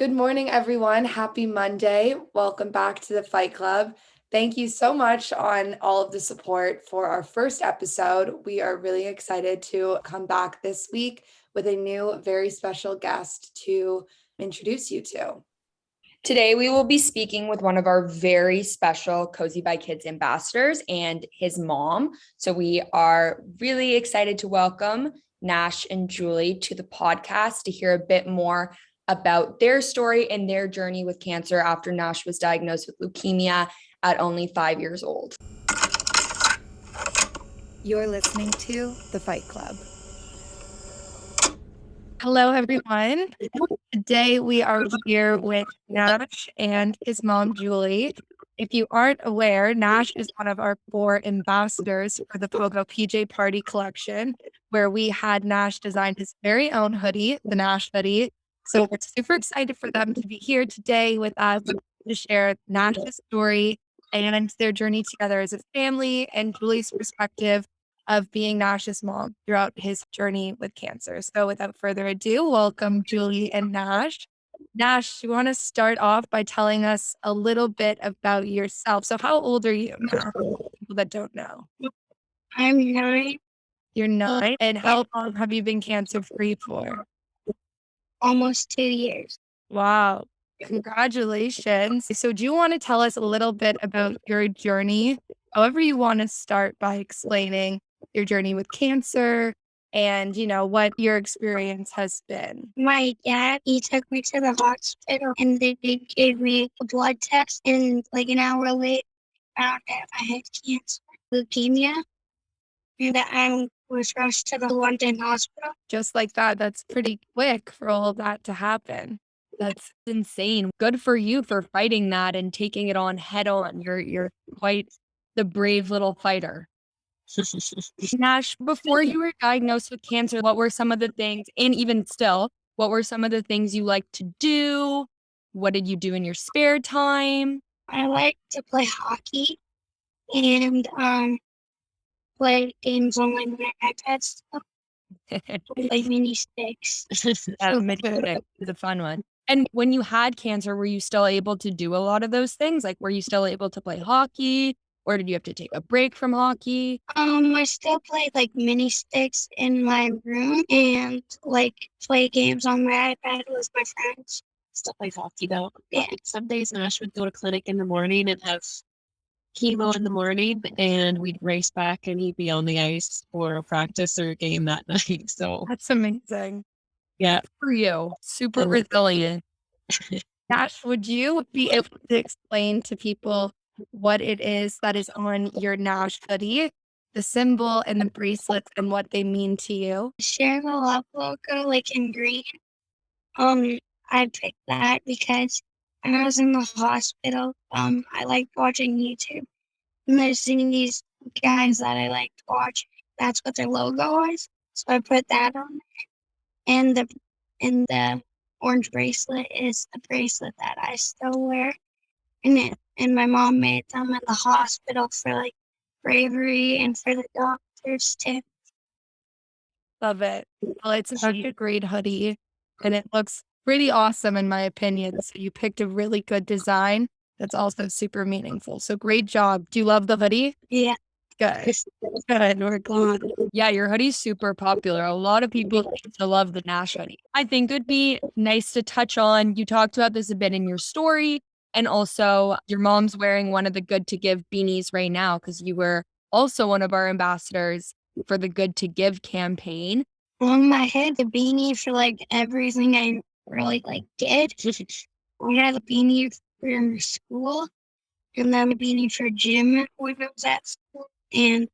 Good morning, everyone. Happy Monday. Welcome back to the Fight Club. Thank you so much on all of the support for our first episode. We are really excited to come back this week with a new, very special guest to introduce you to. Today, we will be speaking with one of our very special Cozy by Kids ambassadors and his mom. So we are really excited to welcome Nash and Julie to the podcast to hear a bit more about their story and their journey with cancer after Nash was diagnosed with leukemia at only 5 years old. You're listening to The Fight Club. Hello, everyone. Today we are here with Nash and his mom, Julie. If you aren't aware, Nash is one of our 4 ambassadors for the POGO PJ Party collection, where we had Nash design his very own hoodie, the Nash Hoodie. So we're super excited for them to be here today with us to share Nash's story and their journey together as a family and Julie's perspective of being Nash's mom throughout his journey with cancer. So without further ado, welcome Julie and Nash. Nash, you want to start off by telling us a little bit about yourself. So how old are you now? People that don't know. I'm 9. You're 9. And how long have you been cancer free for? Almost 2 years. Wow. Congratulations. So do you want to tell us a little bit about your journey? However you want to start by explaining your journey with cancer and, what your experience has been. My dad, he took me to the hospital and they gave me a blood test, and like an hour later, found out I had cancer, leukemia, and that I was rushed to the London hospital. Just like that, that's pretty quick for all of that to happen. That's insane. Good for you for fighting that and taking it on head on. You're quite the brave little fighter. Nash, before you were diagnosed with cancer, what were some of the things, and even still, what were some of the things you like to do? What did you do in your spare time? I like to play hockey and play games on my iPad stuff, like mini sticks. That is a fun one. And when you had cancer, were you still able to do a lot of those things? Like, were you still able to play hockey, or did you have to take a break from hockey? I still play like mini sticks in my room and like play games on my iPad with my friends. Still plays hockey though. Yeah. Some days Nash would go to clinic in the morning and have chemo in the morning, and we'd race back and he'd be on the ice for a practice or a game that night. So That's amazing. yeah. For you, super resilient. Nash, would you be able to explain to people what it is that is on your Nash hoodie, the symbol and the bracelets, and what they mean to you? Share the love logo, like in green. I picked that because when I was in the hospital, I liked watching YouTube, and there's these guys that I liked watching. That's what their logo was, so I put that on there. And the orange bracelet is the bracelet that I still wear, and my mom made them at the hospital for like Bravery and for the doctors too. Love it. Well, it's such a great hoodie, and it looks pretty awesome in my opinion. So you picked a really good design that's also super meaningful. So great job. Do you love the hoodie? Yeah. Good. Good. We're glad. Yeah, your hoodie's super popular. A lot of people seem to love the Nash hoodie. I think it would be nice to touch on, you talked about this a bit in your story, and also your mom's wearing one of the Good to Give beanies right now because you were also one of our ambassadors for the Good to Give campaign. On my head, the beanie for like everything I really did. We had a beanie for school, and then a beanie for gym when I was at school, and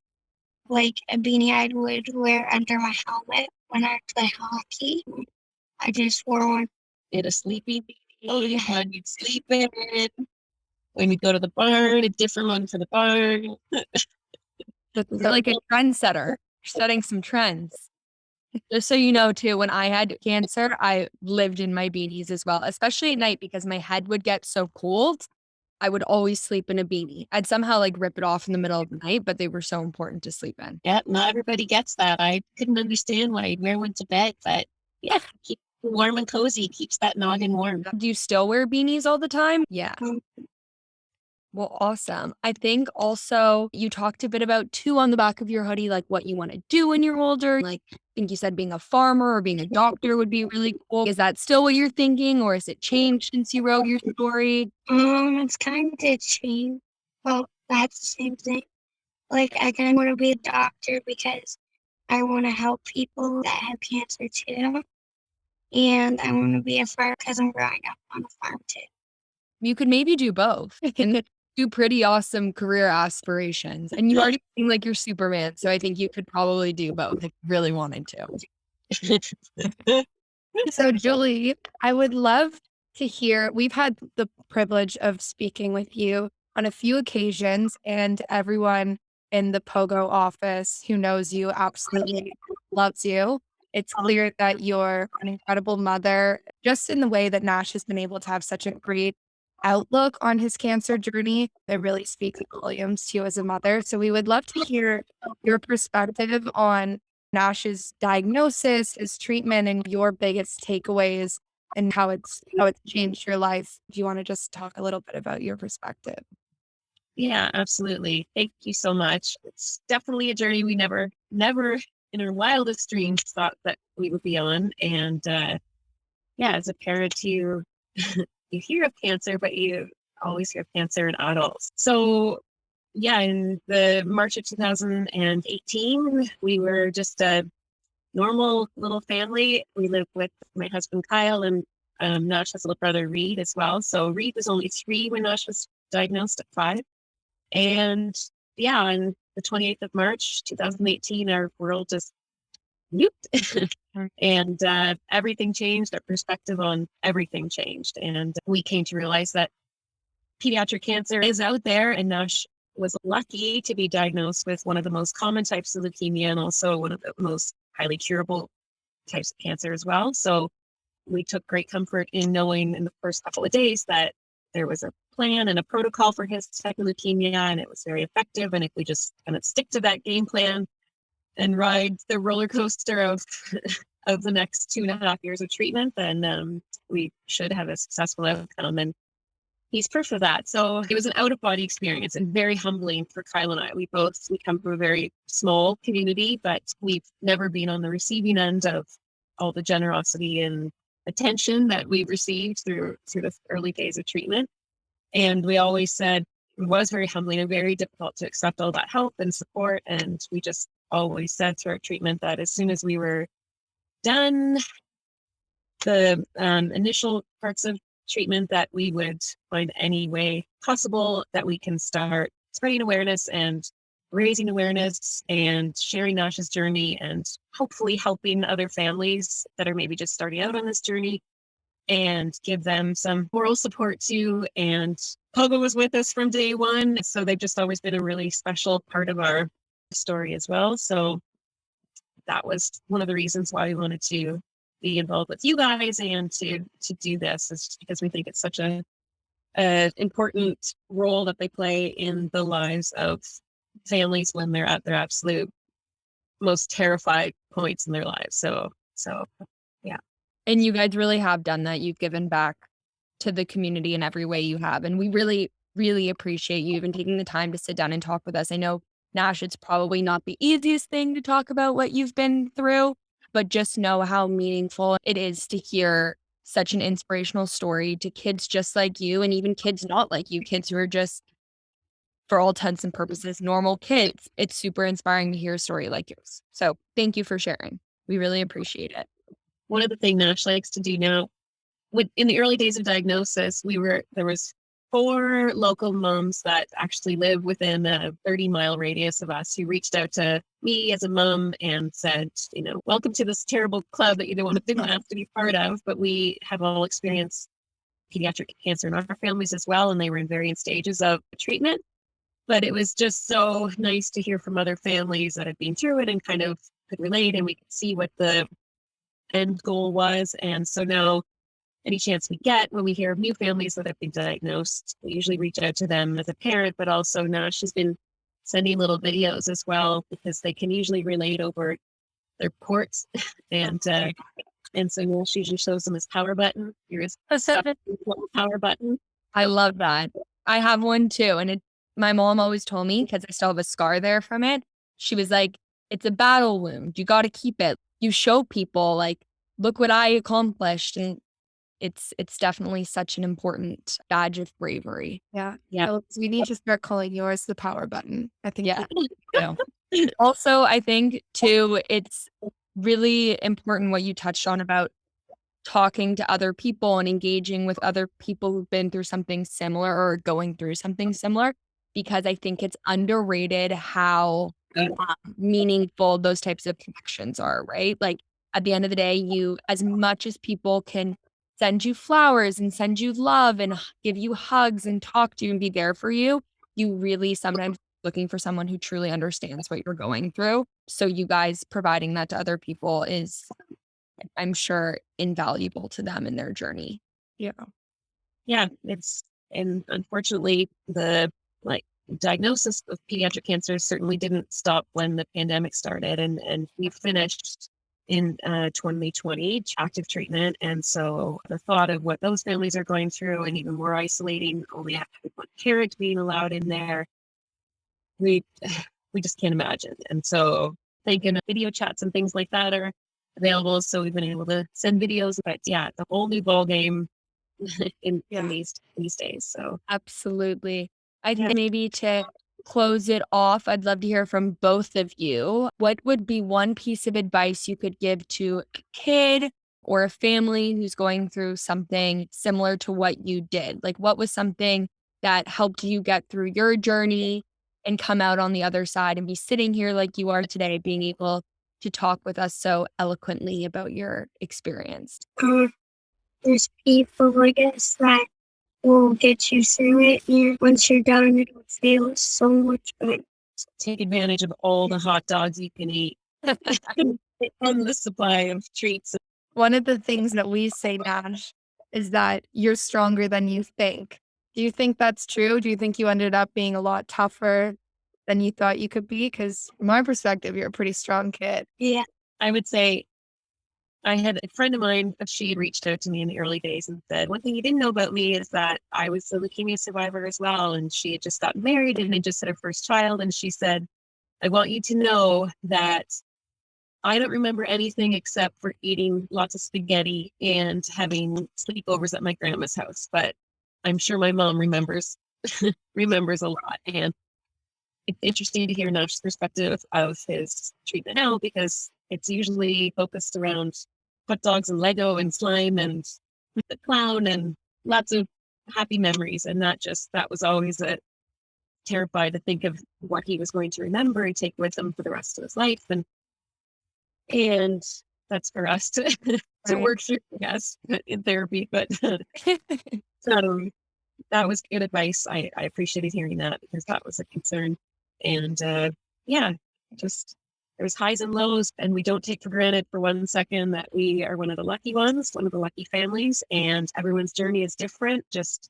like a beanie I would wear under my helmet when I play hockey. I just wore one. Did a sleeping beanie when you'd sleep in it. When we go to the barn, a different one for the barn. You're like a trendsetter, setting some trends. Just so you know, too, when I had cancer, I lived in my beanies as well, especially at night because my head would get so cold. I would always sleep in a beanie. I'd somehow rip it off in the middle of the night, but they were so important to sleep in. Yeah, not everybody gets that. I couldn't understand why I'd wear one to bed, but yeah, keep warm and cozy, keeps that noggin warm. Do you still wear beanies all the time? Yeah. Um, Well, awesome. I think also you talked a bit about too on the back of your hoodie, like what you want to do when you're older. Like, I think you said being a farmer or being a doctor would be really cool. Is that still what you're thinking, or has it changed since you wrote your story? it's kind of changed. Well, that's the same thing. Like, I kind of want to be a doctor because I want to help people that have cancer too. And I want to be a farmer because I'm growing up on a farm too. You could maybe do both and do pretty awesome career aspirations. And you already seem like you're Superman. So I think you could probably do both if you really wanted to. So, Julie, I would love to hear. We've had the privilege of speaking with you on a few occasions, and everyone in the POGO office who knows you absolutely loves you. It's clear that you're an incredible mother, just in the way that Nash has been able to have such a great outlook on his cancer journey. It really speaks volumes to you as a mother. So, we would love to hear your perspective on Nash's diagnosis, his treatment, and your biggest takeaways and how it's changed your life. Do you want to just talk a little bit about your perspective? Yeah, absolutely. Thank you so much. It's definitely a journey we never in our wildest dreams thought that we would be on. And as a parent, you hear of cancer, but you always hear of cancer in adults. So in the March of 2018, we were just a normal little family. We lived with my husband, Kyle, and Nash has a little brother, Reed, as well. So Reed was only 3 when Nash was diagnosed at 5. And on the 28th of March, 2018, our world just nuked. And everything changed. Our perspective on everything changed. And we came to realize that pediatric cancer is out there, and Nash was lucky to be diagnosed with one of the most common types of leukemia and also one of the most highly curable types of cancer as well. So we took great comfort in knowing in the first couple of days that there was a plan and a protocol for his type of leukemia, and it was very effective. And if we just kind of stick to that game plan and ride the roller coaster of the next 2.5 years of treatment, then we should have a successful outcome. And he's proof of that. So it was an out-of-body experience and very humbling for Kyle and I. We come from a very small community, but we've never been on the receiving end of all the generosity and attention that we've received through the early days of treatment. And we always said it was very humbling and very difficult to accept all that help and support. And we just always said through our treatment that as soon as we were done the initial parts of treatment, that we would find any way possible that we can start spreading awareness and raising awareness and sharing Nash's journey and hopefully helping other families that are maybe just starting out on this journey and give them some moral support too. And POGO was with us from day one. So they've just always been a really special part of our story as well. So that was one of the reasons why we wanted to be involved with you guys and to do this, is because we think it's such a important role that they play in the lives of families when they're at their absolute most terrified points in their lives. So yeah. And you guys really have done that. You've given back to the community in every way you have. And we really, really appreciate you even taking the time to sit down and talk with us. I know, Nash, it's probably not the easiest thing to talk about what you've been through, but just know how meaningful it is to hear such an inspirational story to kids just like you, and even kids not like you, kids who are just, for all intents and purposes, normal kids. It's super inspiring to hear a story like yours. So thank you for sharing. We really appreciate it. One of the things Nash likes to do now, in the early days of diagnosis, there was 4 local moms that actually live within a 30-mile radius of us who reached out to me as a mom and said, welcome to this terrible club that you didn't have to be part of, but we have all experienced pediatric cancer in our families as well, and they were in various stages of treatment. But it was just so nice to hear from other families that had been through it and kind of could relate, and we could see what the end goal was. And so now, any chance we get when we hear of new families that have been diagnosed, we usually reach out to them as a parent, but also Nash has been sending little videos as well, because they can usually relate over their ports. And And so Nash usually shows them his power button. Here is a power button. I love that. I have one too. And my mom always told me, because I still have a scar there from it. She was like, it's a battle wound. You got to keep it. You show people like, look what I accomplished. And it's definitely such an important badge of bravery. Yeah. Yeah. So we need to start calling yours the power button. I think. Yeah. Also, I think too, it's really important what you touched on about talking to other people and engaging with other people who've been through something similar or going through something similar, because I think it's underrated how meaningful those types of connections are, right? Like at the end of the day, you, as much as people can send you flowers and send you love and give you hugs and talk to you and be there for you, you really sometimes looking for someone who truly understands what you're going through. So you guys providing that to other people is, I'm sure, invaluable to them in their journey. Yeah. Yeah, and unfortunately the diagnosis of pediatric cancer certainly didn't stop when the pandemic started, and we finished in 2020 active treatment. And so the thought of what those families are going through, and even more isolating, only having one parent being allowed in there, we just can't imagine. And so thinking video chats and things like that are available, so we've been able to send videos. But yeah, the whole new ball game in these days. So absolutely. I think maybe to close it off, I'd love to hear from both of you. What would be one piece of advice you could give to a kid or a family who's going through something similar to what you did? Like, what was something that helped you get through your journey and come out on the other side and be sitting here like you are today, being able to talk with us so eloquently about your experience? There's people, I guess, that will get you through it. And once you're done, it'll feel so much good. take advantage of all the hot dogs you can eat and the supply of treats. One of the things that we say, Nash, is that you're stronger than you think. Do you think that's true? Do you think you ended up being a lot tougher than you thought you could be? Because from my perspective, you're a pretty strong kid. Yeah. I would say I had a friend of mine, she had reached out to me in the early days and said, one thing you didn't know about me is that I was a leukemia survivor as well. And she had just gotten married and had just had her first child. And she said, I want you to know that I don't remember anything except for eating lots of spaghetti and having sleepovers at my grandma's house. But I'm sure my mom remembers a lot. And it's interesting to hear Nash's perspective of his treatment now, because it's usually focused around hot dogs and Lego and slime and the clown and lots of happy memories. And that was always terrified to think of what he was going to remember and take with him for the rest of his life. And that's for us to work through, I guess, in therapy. But that was good advice. I appreciated hearing that, because that was a concern. And just there's highs and lows, and we don't take for granted for 1 second that we are one of the lucky ones, one of the lucky families, and everyone's journey is different. Just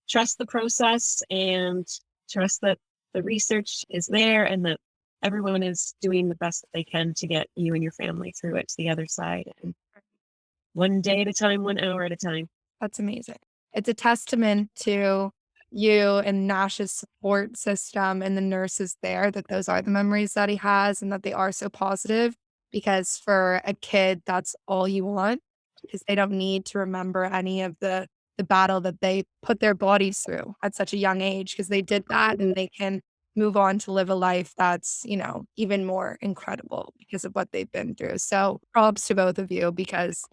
trust the process and trust that the research is there and that everyone is doing the best that they can to get you and your family through it to the other side. And one day at a time, 1 hour at a time. That's amazing. It's a testament to you and Nash's support system and the nurses there, that those are the memories that he has and that they are so positive, because for a kid, that's all you want, because they don't need to remember any of the battle that they put their bodies through at such a young age, because they did that and they can move on to live a life that's, even more incredible because of what they've been through. So props to both of you, because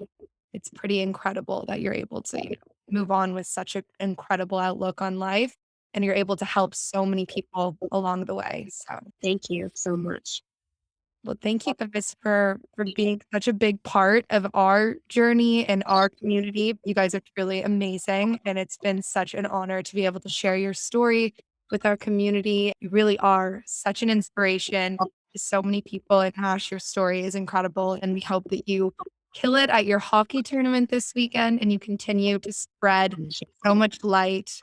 it's pretty incredible that you're able to move on with such an incredible outlook on life, and you're able to help so many people along the way. So thank you so much. Well, thank you guys for being such a big part of our journey and our community. You guys are really amazing, and it's been such an honor to be able to share your story with our community. You really are such an inspiration to so many people, and Nash, your story is incredible, and we hope that you kill it at your hockey tournament this weekend and you continue to spread so much light,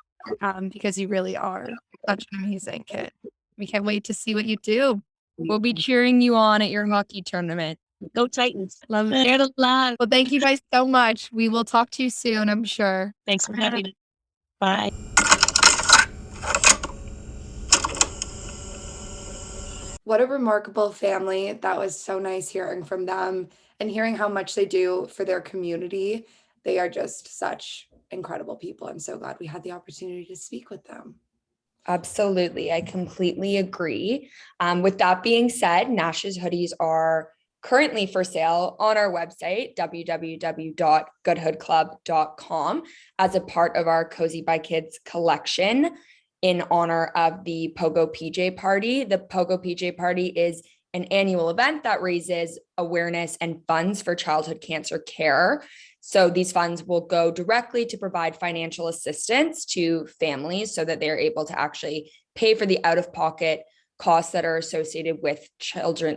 because you really are such an amazing kid. We can't wait to see what you do. We'll be cheering you on at your hockey tournament. Go Titans. Love it. Share the love. Well, thank you guys so much. We will talk to you soon, I'm sure. Thanks for having us. Bye. What a remarkable family. That was so nice hearing from them and hearing how much they do for their community. They are just such incredible people. I'm so glad we had the opportunity to speak with them. Absolutely. I completely agree. With that being said, Nash's hoodies are currently for sale on our website, www.goodhoodclub.com, as a part of our Cozy by Kids collection in honor of the POGO PJ Party. The POGO PJ Party is an annual event that raises awareness and funds for childhood cancer care. So these funds will go directly to provide financial assistance to families so that they're able to actually pay for the out-of-pocket costs that are associated with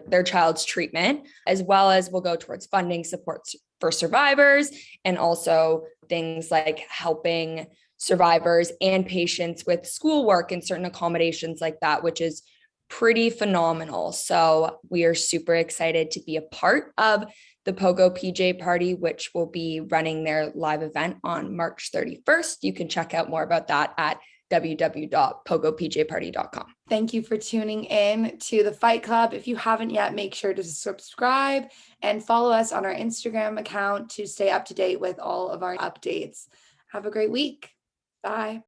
their child's treatment, as well as will go towards funding supports for survivors and also things like helping survivors and patients with schoolwork and certain accommodations like that, which is pretty phenomenal. So we are super excited to be a part of the POGO PJ Party, which will be running their live event on March 31st. You can check out more about that at www.pogopjparty.com. Thank you for tuning in to the Fight Club. If you haven't yet, make sure to subscribe and follow us on our Instagram account to stay up to date with all of our updates. Have a great week. Bye.